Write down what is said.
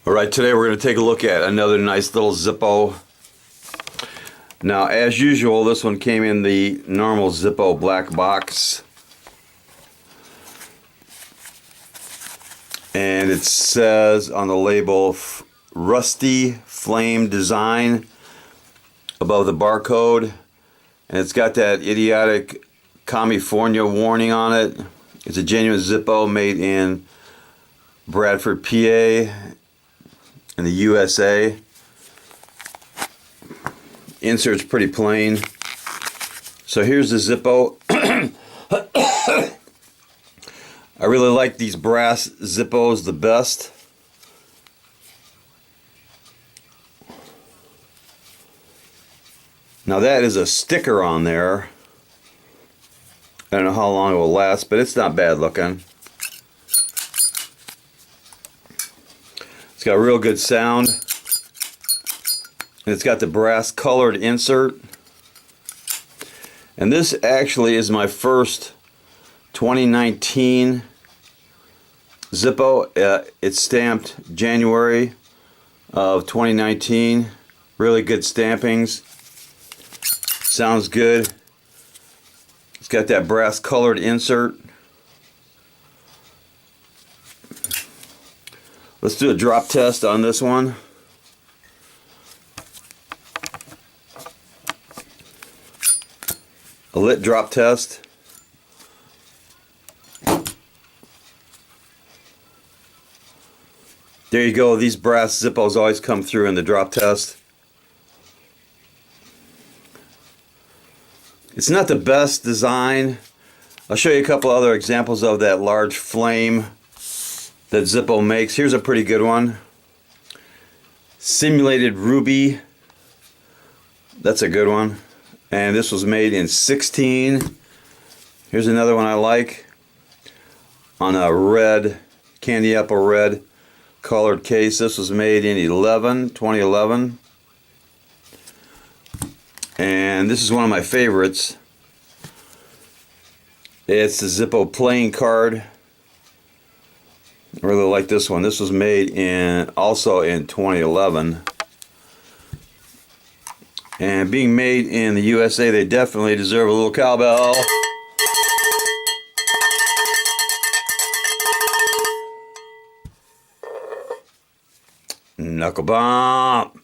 Alright, today we're going to take a look at another nice little Zippo. Now, as usual, this one came in the normal Zippo black box. And it says on the label, Rusty Flame Design above the barcode. And it's got that idiotic California warning on it. It's a genuine Zippo made in Bradford, PA. In the USA. Insert's pretty plain. So here's the Zippo. I really like these brass Zippos the best. Now that is a sticker on there. I don't know how long it will last, but it's not bad looking. It's got a real good sound. And it's got the brass colored insert. And this actually is my first 2019 Zippo. It's stamped January of 2019. Really good stampings. Sounds good. It's got that brass colored insert. Let's do a drop test on this one. A lit drop test. There you go. These brass Zippos always come through in the drop test. It's not the best design. I'll show you a couple other examples of that large flame that Zippo makes. Here's a pretty good one. Simulated Ruby. That's a good one. And this was made in 16. Here's another one I like. On a red, candy apple red colored case. This was made in 2011. And this is one of my favorites. It's the Zippo playing card. I really like this one. This was made also in 2011. And being made in the USA, they definitely deserve a little cowbell. Knuckle bump.